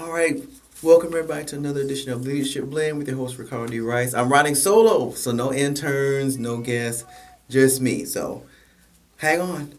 All right, welcome everybody to another edition of Leadership Blend with your host Ricardo D. Rice. I'm riding solo, so no interns, no guests, just me. So hang on.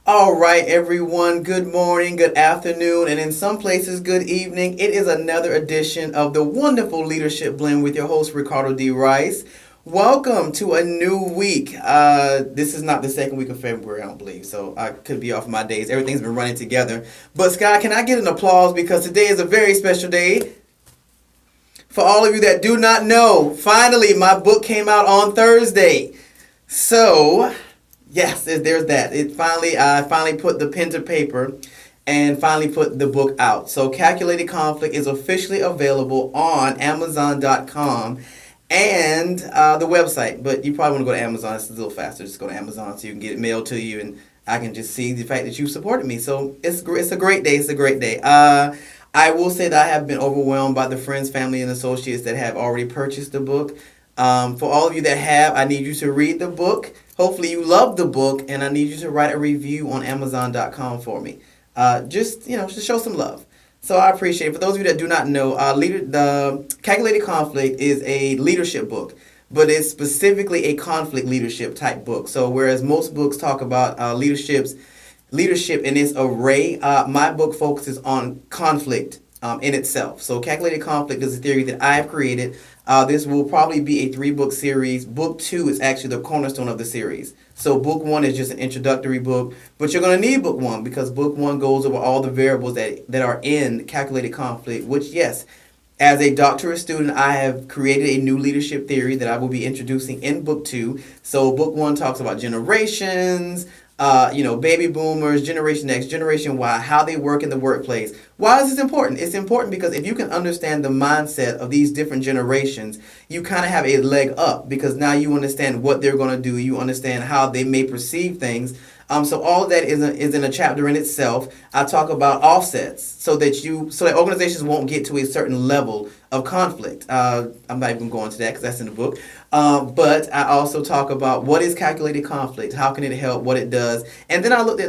All right, everyone. Good morning, good afternoon, and in some places, good evening. It is another edition of the wonderful Leadership Blend with your host Ricardo D. Rice. Welcome to a new week. This is not the second week of February, I don't believe, so I could be off my days. Everything's been running together. But Scott, can I get an applause because today is a very special day. For all of you that do not know, finally my book came out on Thursday. So, yes, there's that. I finally put the pen to paper and finally put the book out. So, Calculated Conflict is officially available on Amazon.com and the website. But you probably want to go to Amazon. It's a little faster. Just go to Amazon so you can get it mailed to you, and I can just see the fact that you supported me. So, it's a great day. It's a great day. I will say that I have been overwhelmed by the friends, family, and associates that have already purchased the book. For all of you that have, I need you to read the book. Hopefully you love the book, and I need you to write a review on Amazon.com for me. Just show some love. So I appreciate it. For those of you that do not know, the Calculated Conflict is a leadership book, but it's specifically a conflict leadership type book. So whereas most books talk about leadership in its array, my book focuses on conflict in itself. So Calculated Conflict is a theory that I've created. This will probably be a 3-book series. Book 2 is actually the cornerstone of the series. So book 1 is just an introductory book, but you're going to need book 1 because book 1 goes over all the variables that are in Calculated Conflict, which, yes, as a doctorate student, I have created a new leadership theory that I will be introducing in book 2. So book 1 talks about generations, baby boomers, Generation X, Generation Y, how they work in the workplace. Why is this important? It's important because if you can understand the mindset of these different generations, you kind of have a leg up because now you understand what they're going to do. You understand how they may perceive things. So all of that is in a chapter in itself. I talk about offsets so that organizations won't get to a certain level of conflict. I'm not even going to that because that's in the book. But I also talk about what is calculated conflict, how can it help, what it does, and then I look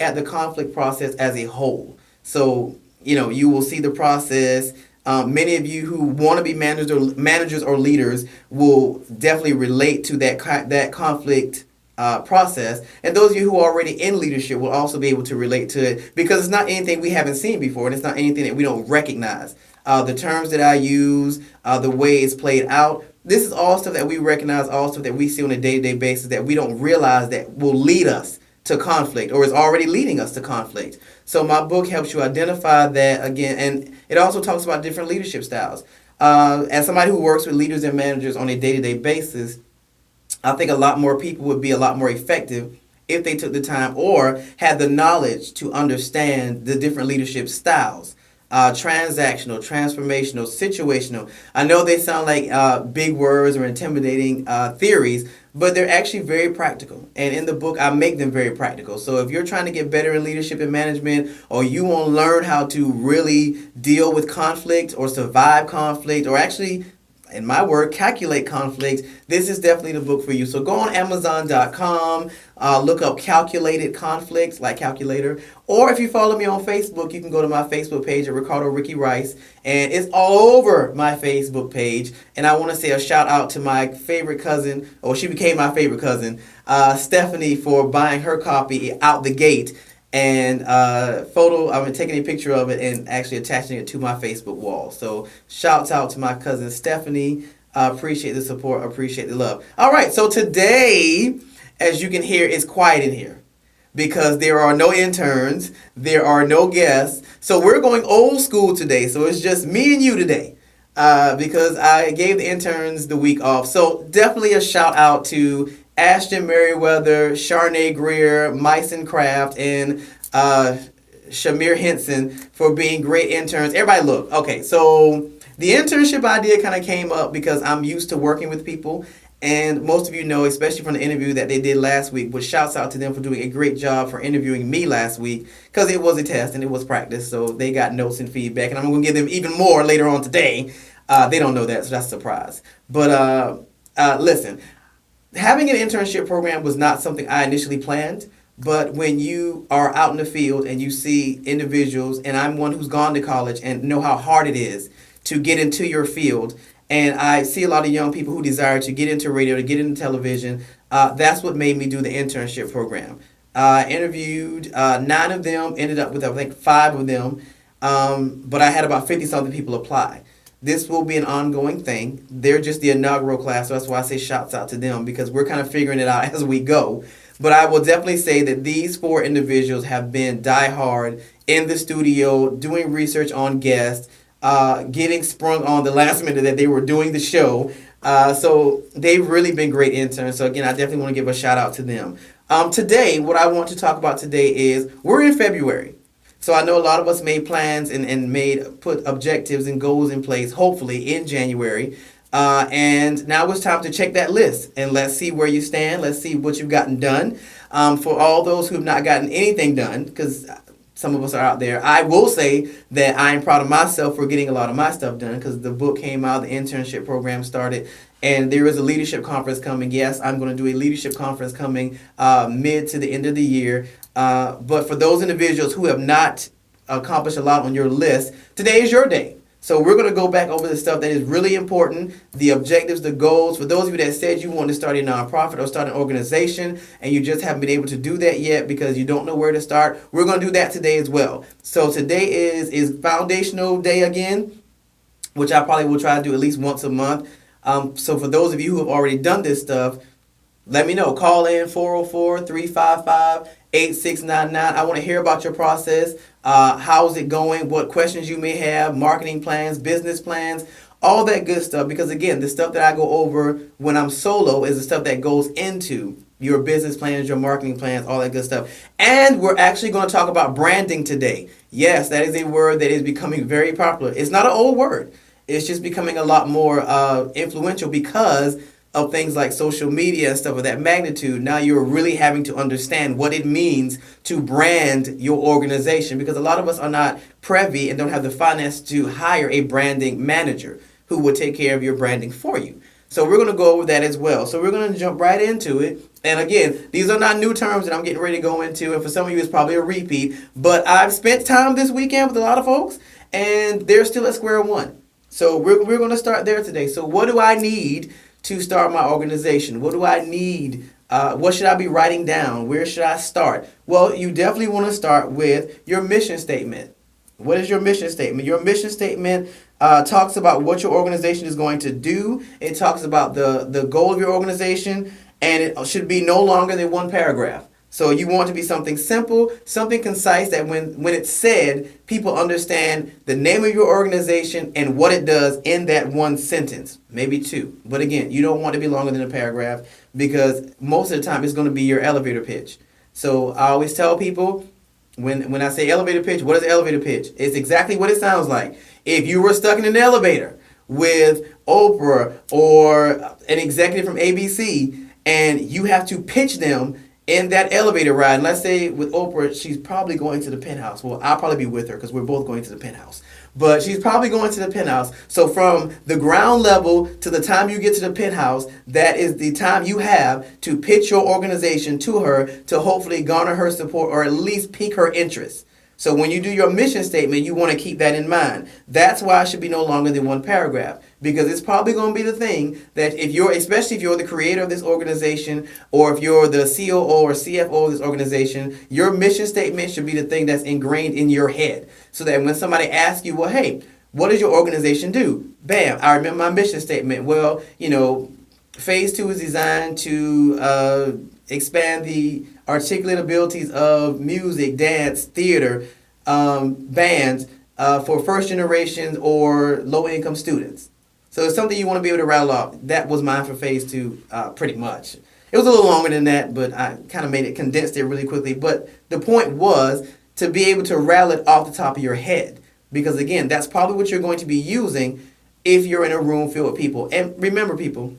at the conflict process as a whole. So you will see the process. Many of you who want to be managers or leaders will definitely relate to that conflict process. And those of you who are already in leadership will also be able to relate to it because it's not anything we haven't seen before and it's not anything that we don't recognize. The terms that I use, the way it's played out, this is all stuff that we recognize, all stuff that we see on a day-to-day basis that we don't realize that will lead us to conflict or is already leading us to conflict. So my book helps you identify that again, and it also talks about different leadership styles. As somebody who works with leaders and managers on a day-to-day basis, I think a lot more people would be a lot more effective if they took the time or had the knowledge to understand the different leadership styles. Transactional, transformational, situational. I know they sound like big words or intimidating theories, but they're actually very practical. And in the book, I make them very practical. So if you're trying to get better in leadership and management, or you want to learn how to really deal with conflict or survive conflict, or actually in my word, calculate conflict, this is definitely the book for you. So go on Amazon.com, look up Calculated Conflict, like calculator. Or if you follow me on Facebook, you can go to my Facebook page at Ricardo Ricky Rice. And it's all over my Facebook page. And I want to say a shout out to my favorite cousin, or she became my favorite cousin, Stephanie, for buying her copy out the gate. And I've been taking a picture of it and actually attaching it to my Facebook wall. So shouts out to my cousin Stephanie. Appreciate the support, appreciate the love. All right, so today, as you can hear, it's quiet in here because there are no interns, there are no guests. So we're going old school today. So it's just me and you today. Because I gave the interns the week off. So definitely a shout out to Ashton Merriweather, Sharnae Greer, Myson Craft, and Shamir Henson for being great interns. Everybody look. Okay, so The internship idea kind of came up because I'm used to working with people. And most of you know, especially from the interview that they did last week, which shouts out to them for doing a great job for interviewing me last week because it was a test and it was practice. So they got notes and feedback. And I'm going to give them even more later on today. They don't know that, so that's a surprise. But listen, having an internship program was not something I initially planned. But when you are out in the field and you see individuals, and I'm one who's gone to college and know how hard it is to get into your field, and I see a lot of young people who desire to get into radio, to get into television, that's what made me do the internship program. I interviewed 9 of them, ended up with, I think, 5 of them, but I had about 50-something people apply. This will be an ongoing thing. They're just the inaugural class, so that's why I say shouts out to them, because we're kind of figuring it out as we go. But I will definitely say that these 4 individuals have been diehard in the studio, doing research on guests, getting sprung on the last minute that they were doing the show. So they've really been great interns. So again, I definitely want to give a shout out to them. Today, what I want to talk about today is we're in February. So I know a lot of us made plans and put objectives and goals in place, hopefully in January. And now it's time to check that list and let's see where you stand. Let's see what you've gotten done. For all those who have not gotten anything done, because some of us are out there, I will say that I am proud of myself for getting a lot of my stuff done because the book came out, the internship program started, and there is a leadership conference coming. Yes, I'm going to do a leadership conference coming mid to the end of the year. But for those individuals who have not accomplished a lot on your list, today is your day. So we're going to go back over the stuff that is really important, the objectives, the goals. For those of you that said you want to start a nonprofit or start an organization and you just haven't been able to do that yet because you don't know where to start, we're going to do that today as well. So today is foundational day again, which I probably will try to do at least once a month. So for those of you who have already done this stuff, let me know. Call in 404-355-8699. I want to hear about your process. How's it going? What questions you may have, marketing plans, business plans, all that good stuff. Because again, the stuff that I go over when I'm solo is the stuff that goes into your business plans, your marketing plans, all that good stuff. And we're actually going to talk about branding today. Yes, that is a word that is becoming very popular. It's not an old word. It's just becoming a lot more influential because of things like social media and stuff of that magnitude. Now you're really having to understand what it means to brand your organization, because a lot of us are not privy and don't have the finance to hire a branding manager who will take care of your branding for you. So we're going to go over that as well. So we're going to jump right into it. And again, these are not new terms that I'm getting ready to go into. And for some of you, it's probably a repeat. But I've spent time this weekend with a lot of folks, and they're still at square one. So we're going to start there today. So what do I need to start my organization? What do I need? What should I be writing down? Where should I start? Well, you definitely want to start with your mission statement. What is your mission statement? Your mission statement talks about what your organization is going to do. It talks about the goal of your organization, and it should be no longer than 1 paragraph. So you want to be something simple, something concise that when it's said, people understand the name of your organization and what it does in that 1 sentence, maybe 2. But again, you don't want to be longer than a paragraph because most of the time it's going to be your elevator pitch. So I always tell people when I say elevator pitch, what is elevator pitch? It's exactly what it sounds like. If you were stuck in an elevator with Oprah or an executive from ABC and you have to pitch them in that elevator ride, and let's say with Oprah, she's probably going to the penthouse. Well, I'll probably be with her because we're both going to the penthouse. But she's probably going to the penthouse. So from the ground level to the time you get to the penthouse, that is the time you have to pitch your organization to her to hopefully garner her support or at least pique her interest. So when you do your mission statement, you want to keep that in mind. That's why it should be no longer than 1 paragraph, because it's probably going to be the thing that especially if you're the creator of this organization, or if you're the COO or CFO of this organization, your mission statement should be the thing that's ingrained in your head. So that when somebody asks you, well, hey, what does your organization do? Bam, I remember my mission statement. Well, phase 2 is designed to expand the articulate abilities of music, dance, theater, bands for first generations or low income students. So it's something you want to be able to rattle off. That was mine for phase 2, pretty much. It was a little longer than that, but I kind of condensed it really quickly. But the point was to be able to rattle it off the top of your head. Because again, that's probably what you're going to be using if you're in a room filled with people. And remember, people,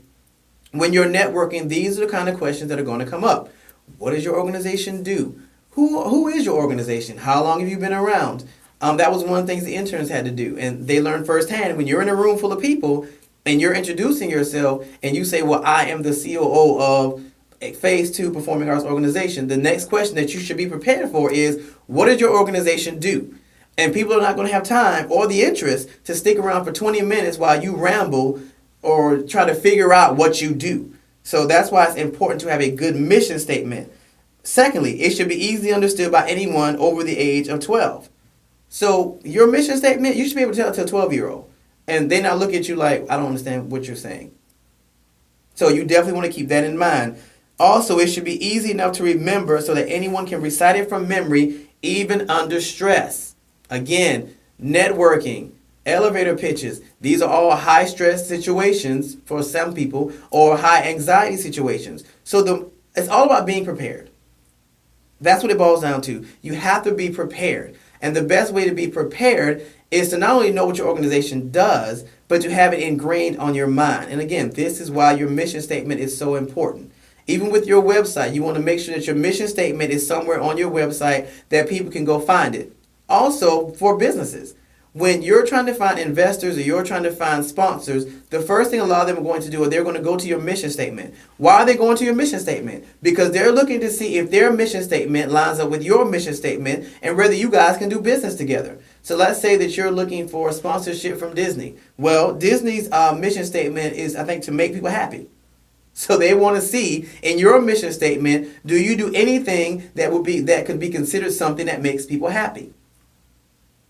when you're networking, these are the kind of questions that are going to come up. What does your organization do? Who is your organization? How long have you been around? That was one of the things the interns had to do. And they learned firsthand when you're in a room full of people and you're introducing yourself and you say, well, I am the COO of a Phase 2 Performing Arts Organization. The next question that you should be prepared for is, what does your organization do? And people are not going to have time or the interest to stick around for 20 minutes while you ramble or try to figure out what you do. So that's why it's important to have a good mission statement. Secondly, it should be easily understood by anyone over the age of 12. So your mission statement, you should be able to tell it to a 12-year-old. And they not look at you like, I don't understand what you're saying. So you definitely want to keep that in mind. Also, it should be easy enough to remember so that anyone can recite it from memory, even under stress. Again, networking, elevator pitches, these are all high stress situations for some people or high anxiety situations. So it's all about being prepared. That's what it boils down to. You have to be prepared. And the best way to be prepared is to not only know what your organization does, but to have it ingrained on your mind. And again, this is why your mission statement is so important. Even with your website, you want to make sure that your mission statement is somewhere on your website that people can go find it. Also, for businesses, when you're trying to find investors or you're trying to find sponsors, the first thing a lot of them are going to do is they're going to go to your mission statement. Why are they going to your mission statement? Because they're looking to see if their mission statement lines up with your mission statement and whether you guys can do business together. So let's say that you're looking for a sponsorship from Disney. Well, Disney's mission statement is, I think, to make people happy. So they want to see in your mission statement, do you do anything that could be considered something that makes people happy?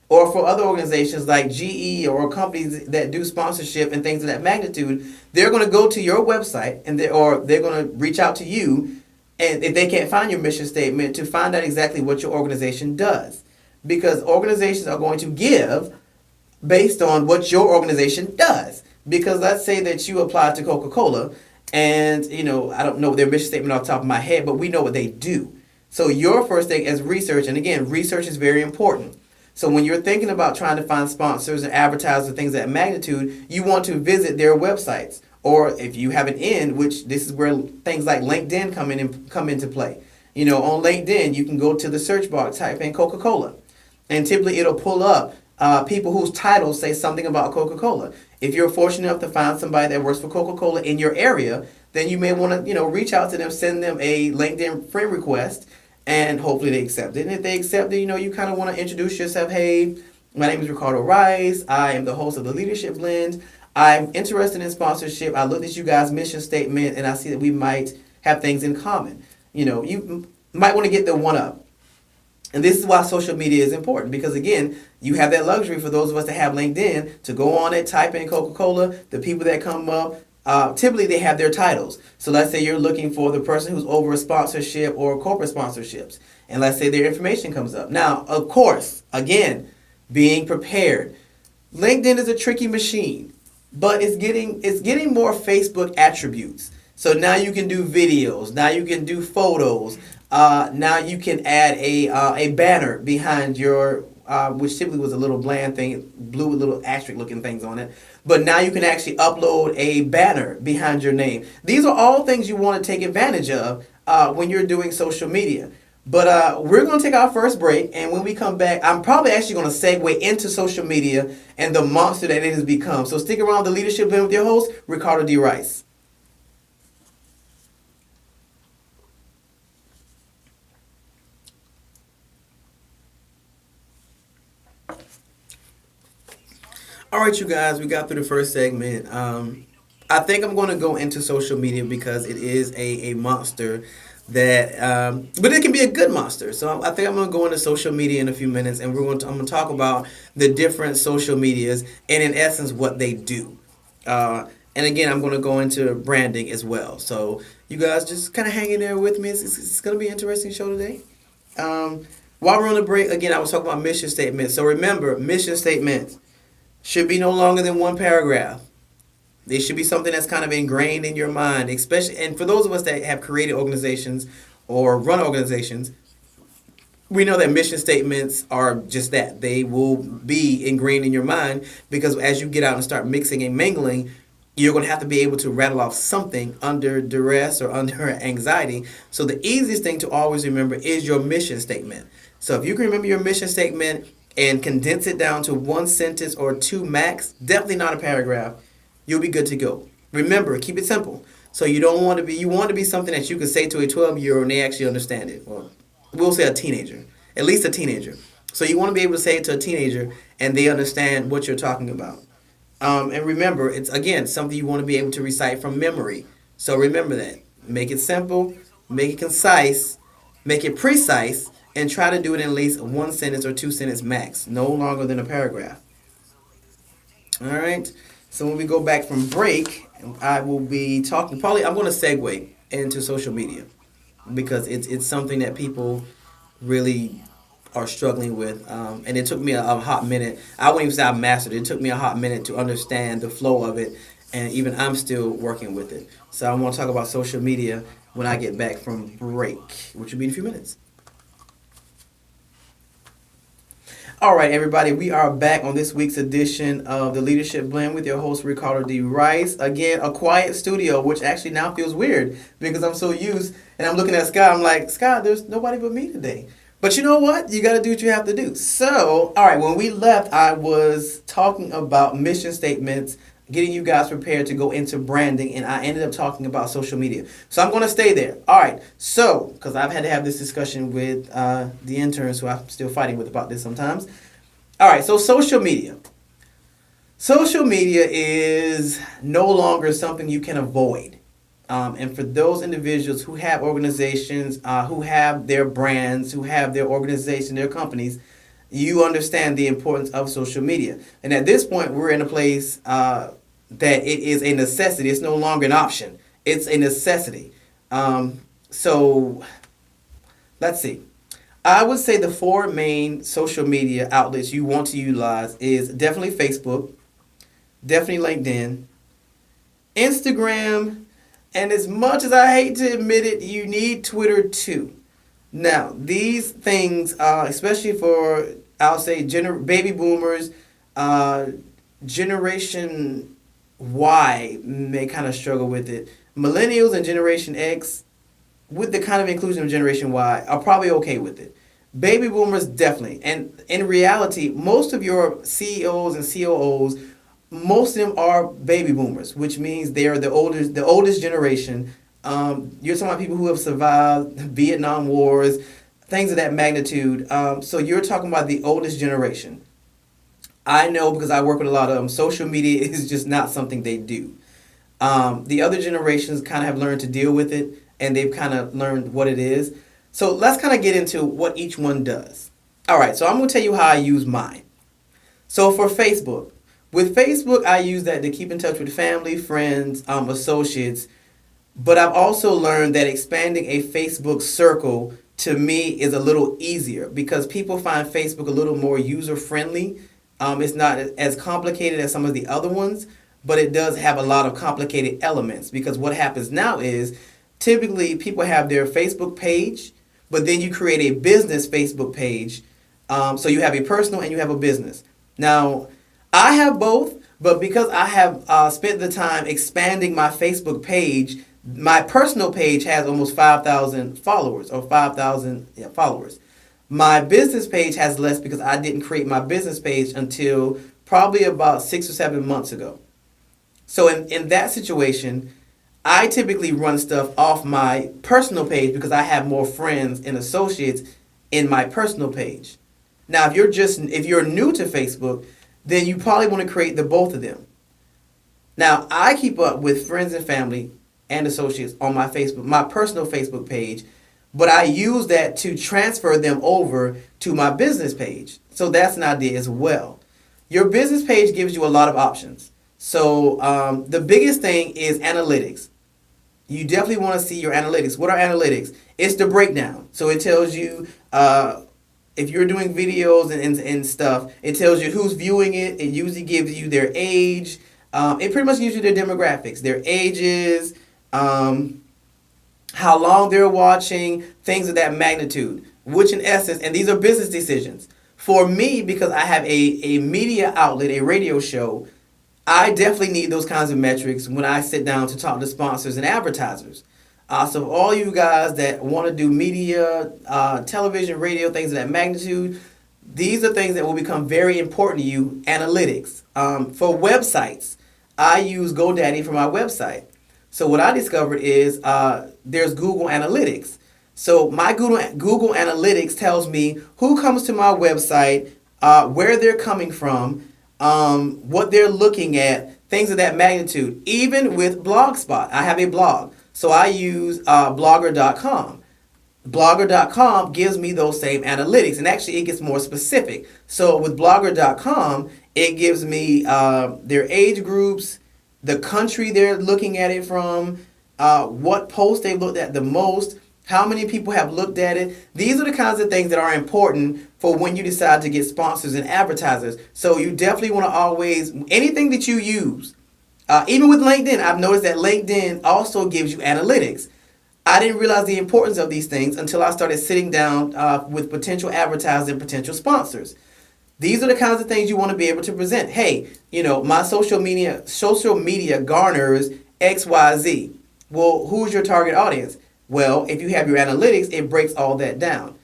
Or for other organizations like GE or companies that do sponsorship and things of that magnitude, they're going to go to your website and they're going to reach out to you, and if they can't find your mission statement, to find out exactly what your organization does. Because organizations are going to give based on what your organization does. Because let's say that you apply to Coca-Cola and, I don't know their mission statement off the top of my head, but we know what they do. So your first thing is research. And again, research is very important. So when you're thinking about trying to find sponsors and advertisers, things of that magnitude, you want to visit their websites. Or if you have an in, which this is where things like LinkedIn come into play. On LinkedIn, you can go to the search bar, type in Coca-Cola. And typically it'll pull up people whose titles say something about Coca-Cola. If you're fortunate enough to find somebody that works for Coca-Cola in your area, then you may want to, reach out to them, send them a LinkedIn friend request, and hopefully they accept it. And if they accept it, you kind of want to introduce yourself. Hey, my name is Ricardo Rice. I am the host of the Leadership Blend. I'm interested in sponsorship. I looked at you guys' mission statement, and I see that we might have things in common. You might want to get the one up. And this is why social media is important, because again, you have that luxury for those of us that have LinkedIn to go on it, type in Coca-Cola, the people that come up, typically they have their titles. So let's say you're looking for the person who's over a sponsorship or corporate sponsorships, and let's say their information comes up. Now, of course, again, being prepared. LinkedIn is a tricky machine, but it's getting more Facebook attributes. So now you can do videos, now you can do photos. Now you can add a banner behind your, which typically was a little bland thing, blue with little asterisk looking things on it. But now you can actually upload a banner behind your name. These are all things you want to take advantage of when you're doing social media. But we're going to take our first break, and when we come back, I'm probably actually going to segue into social media and the monster that it has become. So stick around the Leadership Blend with your host, Ricardo D. Rice. All right, you guys, we got through the first segment. I think I'm going to go into social media because it is a monster but it can be a good monster. So I think I'm going to go into social media in a few minutes, and I'm going to talk about the different social medias and in essence what they do. And again, I'm going to go into branding as well. So you guys just kind of hang in there with me. It's going to be an interesting show today. While we're on the break, again, I was talking about mission statements. So remember, mission statements should be no longer than one paragraph. They should be something that's kind of ingrained in your mind, especially, and for those of us that have created organizations or run organizations, We know that mission statements are just that. They will be ingrained in your mind because as you get out and start mixing and mingling, you're going to have to be able to rattle off something under duress or under anxiety. So the easiest thing to always remember is your mission statement. So if you can remember your mission statement and condense it down to one sentence or two max, definitely not a paragraph, you'll be good to go. Remember, keep it simple. So you want to be something that you can say to a 12-year-old and they actually understand it. Well, we'll say a teenager, at least a teenager. So you want to be able to say it to a teenager and they understand what you're talking about. And remember, it's again something you want to be able to recite from memory. So remember that. Make it simple, make it concise, make it precise, and try to do it in at least one sentence or two sentence max, no longer than a paragraph. All right. So when we go back from break, I will be talking. Probably, I'm going to segue into social media because it's something that people really are struggling with. And it took me a hot minute. I wouldn't even say I mastered it. It took me a hot minute to understand the flow of it, and even I'm still working with it. So I want to talk about social media when I get back from break, which will be in a few minutes. All right, everybody, we are back on this week's edition of the Leadership Blend with your host, Ricardo D. Rice. Again, a quiet studio, which actually now feels weird because I'm so used, and I'm looking at Scott, I'm like, Scott, there's nobody but me today. But you know what? You got to do what you have to do. So, all right, when we left, I was talking about mission statements, getting you guys prepared to go into branding, and I ended up talking about social media. So I'm going to stay there. All right, so, because I've had to have this discussion with the interns who I'm still fighting with about this sometimes. All right, so social media. Social media is no longer something you can avoid. And for those individuals who have organizations, who have their brands, who have their organization, their companies, you understand the importance of social media. And at this point, we're in a place that it is a necessity. It's no longer an option. It's a necessity. So let's see. I would say the four main social media outlets you want to utilize is definitely Facebook, definitely LinkedIn, Instagram, and as much as I hate to admit it, you need Twitter too. Now, these things, especially for, I'll say, baby boomers, Generation Y may kind of struggle with it. Millennials and Generation X, with the kind of inclusion of Generation Y, are probably okay with it. Baby boomers, definitely. And in reality, most of your CEOs and COOs, most of them are baby boomers, which means they are the oldest generation. You're talking about people who have survived Vietnam Wars, things of that magnitude. So you're talking about the oldest generation. I know because I work with a lot of them. Social media is just not something they do. The other generations kind of have learned to deal with it, and they've kind of learned what it is. So let's kind of get into what each one does. All right, so I'm going to tell you how I use mine. So for Facebook, with Facebook, I use that to keep in touch with family, friends, associates. But I've also learned that expanding a Facebook circle to me is a little easier because people find Facebook a little more user-friendly. It's not as complicated as some of the other ones, but it does have a lot of complicated elements because what happens now is typically people have their Facebook page, but then you create a business Facebook page. So you have a personal and you have a business. Now, I have both, but because I have spent the time expanding my Facebook page, my personal page has almost 5,000 followers or 5,000 followers. My business page has less because I didn't create my business page until probably about 6 or 7 months ago. So in that situation, I typically run stuff off my personal page because I have more friends and associates in my personal page. Now, if you're new to Facebook, then you probably want to create the both of them. Now, I keep up with friends and family and associates on my Facebook, my personal Facebook page, but I use that to transfer them over to my business page. So that's an idea as well. Your business page gives you a lot of options. So the biggest thing is analytics. You definitely want to see your analytics. What are analytics? It's the breakdown. So it tells you if you're doing videos and stuff, it tells you who's viewing it. It usually gives you their age. It pretty much gives you their demographics, their ages, how long they're watching, things of that magnitude. which in essence, and these are business decisions. For me, because I have a media outlet, a radio show, I definitely need those kinds of metrics when I sit down to talk to sponsors and advertisers. So all you guys that want to do media, television, radio, things of that magnitude, these are things that will become very important to you. Analytics. For websites, I use GoDaddy for my website. So what I discovered is there's Google Analytics. So my Google Analytics tells me who comes to my website, where they're coming from, what they're looking at, things of that magnitude. Even with Blogspot, I have a blog. So I use blogger.com. Blogger.com gives me those same analytics, and actually it gets more specific. So with blogger.com, it gives me their age groups, the country they're looking at it from, what post they looked at the most, how many people have looked at it. These are the kinds of things that are important for when you decide to get sponsors and advertisers. So you definitely want to always, anything that you use, even with LinkedIn, I've noticed that LinkedIn also gives you analytics. I didn't realize the importance of these things until I started sitting down with potential advertisers and potential sponsors. These are the kinds of things you want to be able to present. Hey, my social media garners XYZ. Well, who's your target audience? Well, if you have your analytics, it breaks all that down.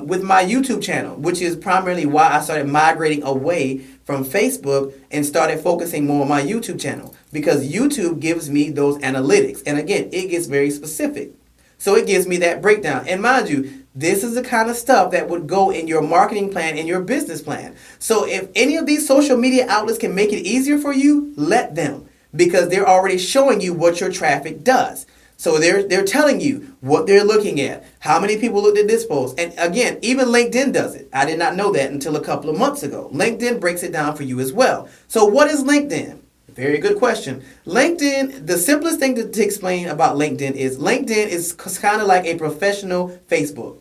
With my YouTube channel, which is primarily why I started migrating away from Facebook and started focusing more on my YouTube channel, because YouTube gives me those analytics. And again, it gets very specific. So it gives me that breakdown. And mind you, this is the kind of stuff that would go in your marketing plan and your business plan. So if any of these social media outlets can make it easier for you, let them, because they're already showing you what your traffic does. So they're telling you what they're looking at, how many people looked at this post. And again, even LinkedIn does it. I did not know that until a couple of months ago. LinkedIn breaks it down for you as well. So what is LinkedIn? Very good question. LinkedIn, the simplest thing to explain about LinkedIn is kind of like a professional Facebook,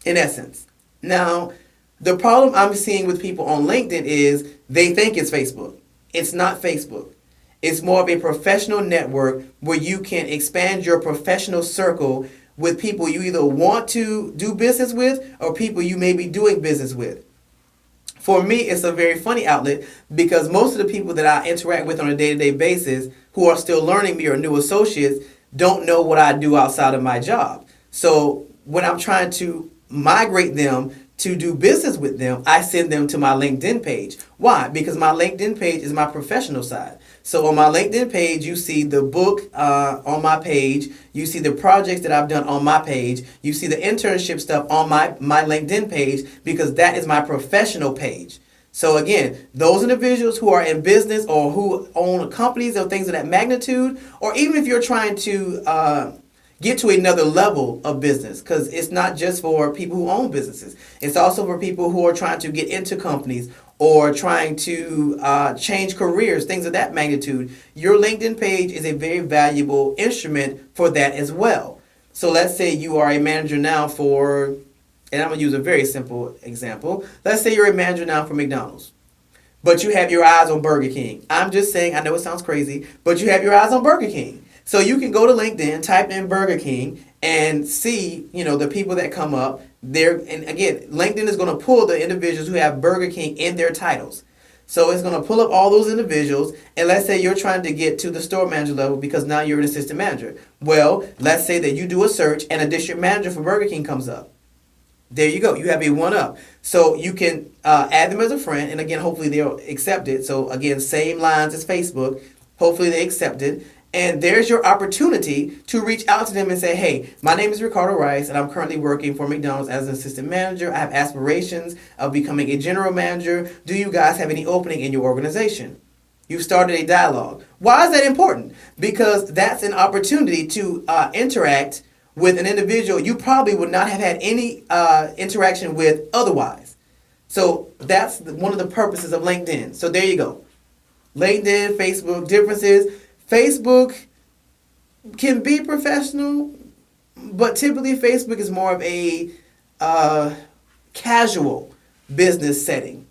in essence. Now, the problem I'm seeing with people on LinkedIn is they think it's Facebook. It's not Facebook. It's more of a professional network where you can expand your professional circle with people you either want to do business with or people you may be doing business with. For me, it's a very funny outlet because most of the people that I interact with on a day-to-day basis who are still learning me or new associates don't know what I do outside of my job. So when I'm trying to migrate them to do business with them, I send them to my LinkedIn page. Why? Because my LinkedIn page is my professional side. So on my LinkedIn page, you see the book on my page. You see the projects that I've done on my page. You see the internship stuff on my LinkedIn page because that is my professional page. So again, those individuals who are in business or who own companies or things of that magnitude, or even if you're trying to get to another level of business, because it's not just for people who own businesses. It's also for people who are trying to get into companies or trying to change careers, things of that magnitude. Your LinkedIn page is a very valuable instrument for that as well. So let's say you are a manager now for, and I'm going to use a very simple example. Let's say you're a manager now for McDonald's, but you have your eyes on Burger King. I'm just saying, I know it sounds crazy, but you have your eyes on Burger King. So you can go to LinkedIn, type in Burger King, and see, the people that come up there. And again, LinkedIn is going to pull the individuals who have Burger King in their titles. So it's going to pull up all those individuals. And let's say you're trying to get to the store manager level because now you're an assistant manager. Well, let's say that you do a search and a district manager for Burger King comes up. There you go. You have a one-up. So you can add them as a friend. And again, hopefully they'll accept it. So again, same lines as Facebook. Hopefully they accept it. And there's your opportunity to reach out to them and say, hey, my name is Ricardo Rice, and I'm currently working for McDonald's as an assistant manager. I have aspirations of becoming a general manager. Do you guys have any opening in your organization? You've started a dialogue. Why is that important? Because that's an opportunity to interact with an individual you probably would not have had any interaction with otherwise. So that's one of the purposes of LinkedIn. So there you go. LinkedIn, Facebook, differences. Facebook can be professional, but typically Facebook is more of a casual business setting,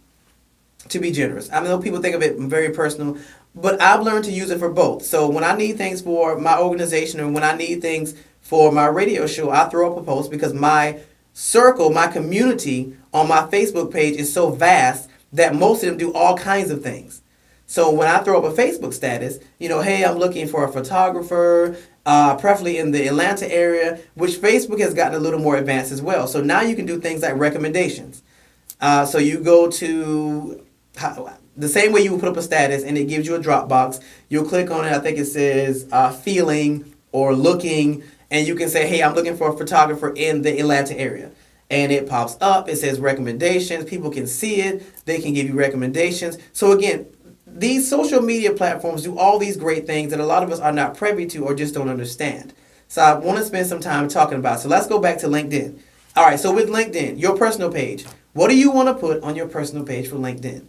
to be generous. I know people think of it very personal, but I've learned to use it for both. So when I need things for my organization or when I need things for my radio show, I throw up a post because my circle, my community on my Facebook page is so vast that most of them do all kinds of things. So when I throw up a Facebook status, hey, I'm looking for a photographer, preferably in the Atlanta area, which Facebook has gotten a little more advanced as well. So now you can do things like recommendations. So you go to the same way you would put up a status and it gives you a drop box. You'll click on it. I think it says feeling or looking, and you can say, hey, I'm looking for a photographer in the Atlanta area. And it pops up. It says recommendations. People can see it. They can give you recommendations. So again, these social media platforms do all these great things that a lot of us are not privy to or just don't understand. So I want to spend some time talking about it. So let's go back to LinkedIn. All right, so with LinkedIn, your personal page, what do you want to put on your personal page for LinkedIn?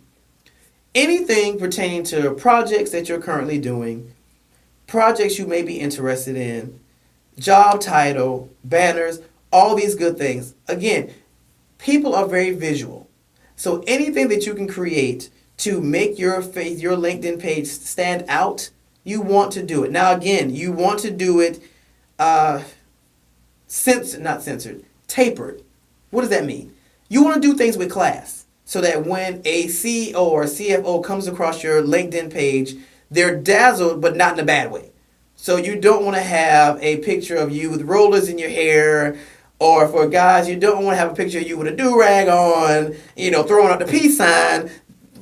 Anything pertaining to projects that you're currently doing, projects you may be interested in, job title, banners, all these good things. Again, people are very visual. So anything that you can create to make your LinkedIn page stand out, you want to do it. Now again, you want to do it tapered. What does that mean? You want to do things with class so that when a CEO or a CFO comes across your LinkedIn page, they're dazzled, but not in a bad way. So you don't want to have a picture of you with rollers in your hair, or for guys, you don't want to have a picture of you with a do-rag on, throwing out the peace sign.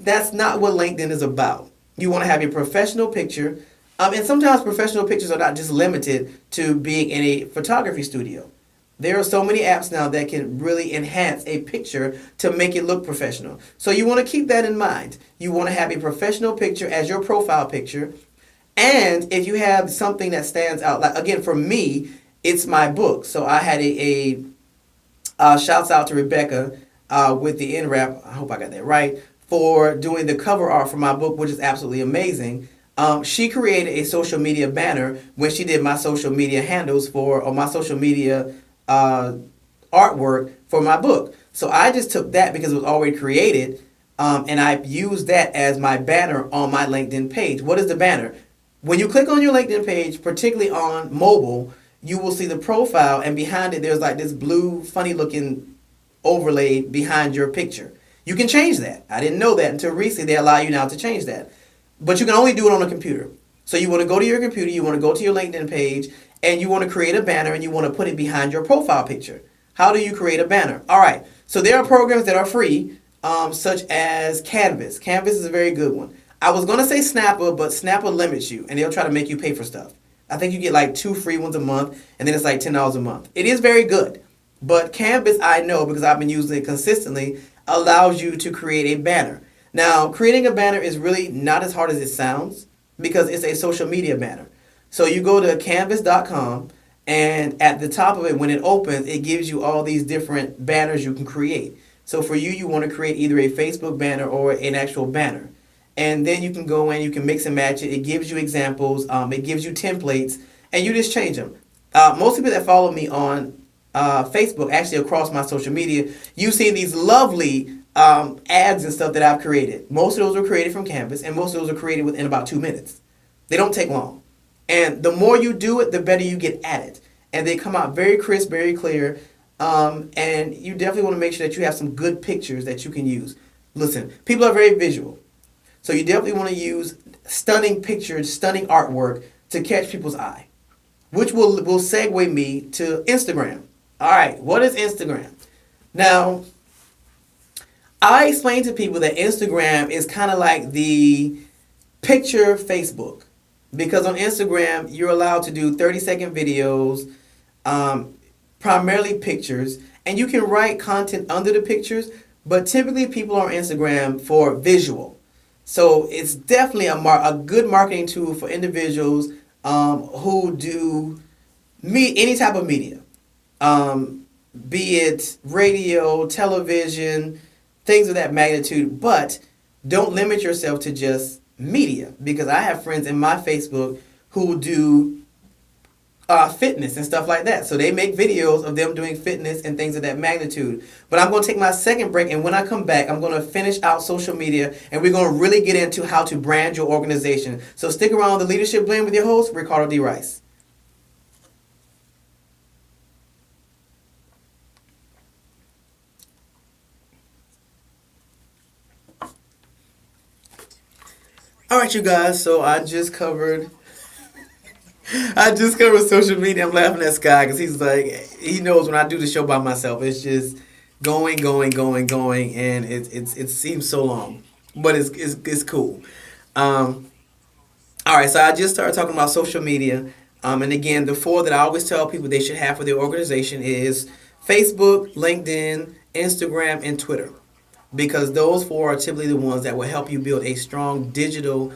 That's not what LinkedIn is about. You want to have a professional picture. And sometimes professional pictures are not just limited to being in a photography studio. There are so many apps now that can really enhance a picture to make it look professional. So you want to keep that in mind. You want to have a professional picture as your profile picture. And if you have something that stands out, like again, for me, it's my book. So I had a shouts out to Rebecca with the NRAP, I hope I got that right, for doing the cover art for my book, which is absolutely amazing. She created a social media banner when she did my social media handles or my social media artwork for my book. So I just took that because it was already created, and I used that as my banner on my LinkedIn page. What is the banner? When you click on your LinkedIn page, particularly on mobile, you will see the profile, and behind it there's like this blue funny looking overlay behind your picture. You can change that. I didn't know that until recently. They allow you now to change that. But you can only do it on a computer. So you want to go to your computer, you want to go to your LinkedIn page, and you want to create a banner, and you want to put it behind your profile picture. How do you create a banner? All right. So there are programs that are free, such as Canvas. Canvas is a very good one. I was going to say Snapper, but Snapper limits you, and they'll try to make you pay for stuff. I think you get like 2 free ones a month, and then it's like $10 a month. It is very good. But Canvas, I know because I've been using it consistently, allows you to create a banner. Now, creating a banner is really not as hard as it sounds because it's a social media banner. So you go to canvas.com, and at the top of it, when it opens, it gives you all these different banners you can create. So for you, you want to create either a Facebook banner or an actual banner. And then you can go in, you can mix and match it. It gives you examples, it gives you templates, and you just change them. Most people that follow me on Facebook, actually across my social media, you've seen these lovely ads and stuff that I've created. Most of those were created from Canvas, and most of those are created within about 2 minutes. They don't take long. And the more you do it, the better you get at it. And they come out very crisp, very clear. And you definitely want to make sure that you have some good pictures that you can use. Listen, people are very visual. So you definitely want to use stunning pictures, stunning artwork to catch people's eye, which will segue me to Instagram. All right, what is Instagram? Now, I explain to people that Instagram is kind of like the picture Facebook, because on Instagram, you're allowed to do 30-second videos, primarily pictures, and you can write content under the pictures, but typically people are on Instagram for visual. So it's definitely a good marketing tool for individuals who do any type of media, be it radio, television, things of that magnitude. But don't limit yourself to just media, because I have friends in my Facebook who do fitness and stuff like that. So they make videos of them doing fitness and things of that magnitude. But I'm going to take my second break, and when I come back, I'm going to finish out social media, and we're going to really get into how to brand your organization. So stick around, the Leadership Blend with your host, Ricardo D. Rice. All right, you guys. So I just covered social media. I'm laughing at Sky because he's like, he knows when I do the show by myself, it's just going, and it seems so long, but it's cool. Um, all right, so I just started talking about social media, and again, the four that I always tell people they should have for their organization is Facebook, LinkedIn, Instagram, and Twitter, because those four are typically the ones that will help you build a strong digital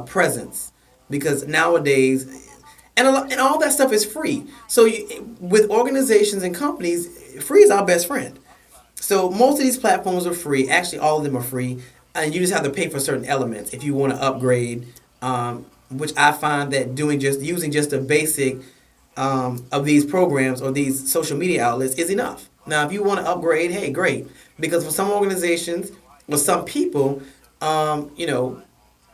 presence. Because nowadays, and all that stuff is free. So with organizations and companies, free is our best friend. So most of these platforms are free. Actually, all of them are free, and you just have to pay for certain elements if you want to upgrade. Which I find that doing just using just the basic of these programs or these social media outlets is enough. Now, if you want to upgrade, hey, great. Because for some organizations or some people, you know,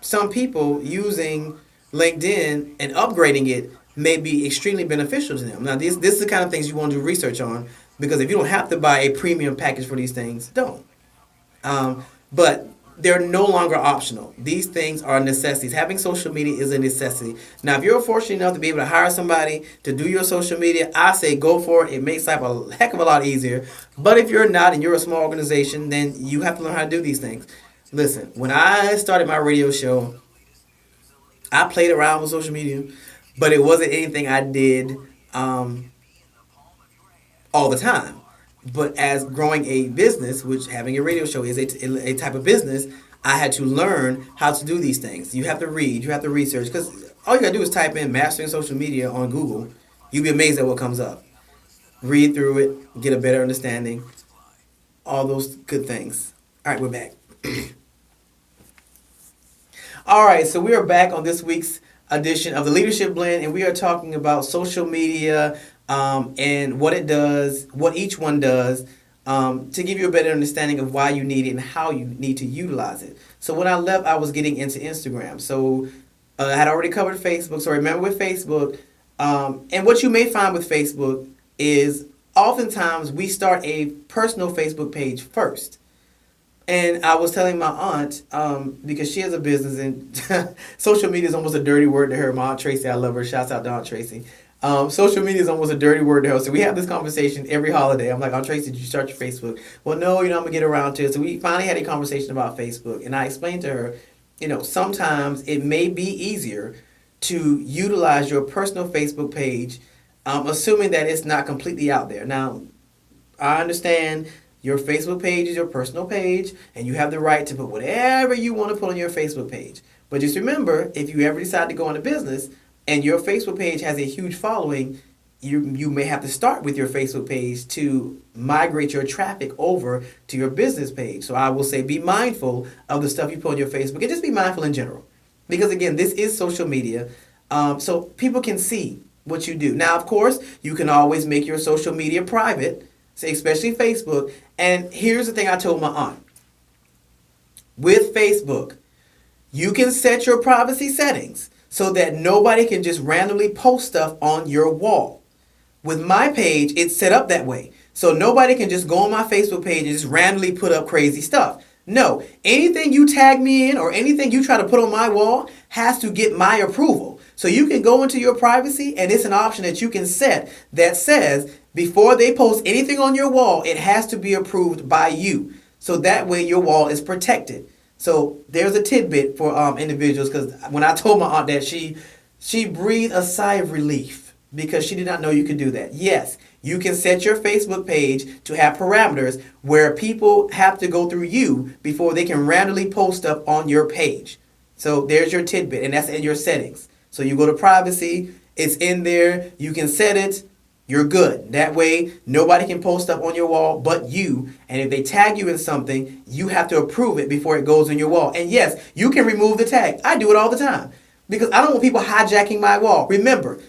some people using LinkedIn and upgrading it may be extremely beneficial to them. Now, this is the kind of things you want to do research on because if you don't have to buy a premium package for these things, don't. But they're no longer optional. These things are necessities. Having social media is a necessity. Now, if you're fortunate enough to be able to hire somebody to do your social media, I say go for it. It makes life a heck of a lot easier. But if you're not and you're a small organization, then you have to learn how to do these things. Listen, when I started my radio show, I played around with social media, but it wasn't anything I did um, all the time. But as growing a business, which having a radio show is a type of business, I had to learn how to do these things. You have to read, you have to research, because all you gotta do is type in mastering social media on Google. You'll be amazed at what comes up. Read through it, get a better understanding, all those good things. All right, we're back. All right, so we are back on this week's edition of the Leadership Blend, and we are talking about social media and what it does, what each one does, to give you a better understanding of why you need it and how you need to utilize it. So when I left, I was getting into Instagram. So I had already covered Facebook. So remember with Facebook, and what you may find with Facebook is oftentimes we start a personal Facebook page first. And I was telling my aunt, because she has a business and social media is almost a dirty word to her. My Aunt Tracy, I love her. Shouts out to Aunt Tracy. Social media is almost a dirty word to her. So we have this conversation every holiday. I'm like, Aunt Tracy, did you start your Facebook? Well, no, I'm going to get around to it. So we finally had a conversation about Facebook. And I explained to her, sometimes it may be easier to utilize your personal Facebook page, assuming that it's not completely out there. Now, I understand your Facebook page is your personal page, and you have the right to put whatever you want to put on your Facebook page. But just remember, if you ever decide to go into business and your Facebook page has a huge following, you may have to start with your Facebook page to migrate your traffic over to your business page. So I will say be mindful of the stuff you put on your Facebook, and just be mindful in general. Because again, this is social media, so people can see what you do. Now, of course, you can always make your social media private, especially Facebook. And here's the thing I told my aunt. With Facebook, you can set your privacy settings so that nobody can just randomly post stuff on your wall. With my page, it's set up that way. So nobody can just go on my Facebook page and just randomly put up crazy stuff. No, anything you tag me in or anything you try to put on my wall has to get my approval. So you can go into your privacy, and it's an option that you can set that says before they post anything on your wall, it has to be approved by you. So that way your wall is protected. So there's a tidbit for individuals, because when I told my aunt that, she breathed a sigh of relief because she did not know you could do that. Yes, you can set your Facebook page to have parameters where people have to go through you before they can randomly post stuff on your page. So there's your tidbit, and that's in your settings. So you go to privacy, it's in there, you can set it, you're good. That way, nobody can post stuff on your wall but you. And if they tag you in something, you have to approve it before it goes on your wall. And yes, you can remove the tag. I do it all the time because I don't want people hijacking my wall. Remember,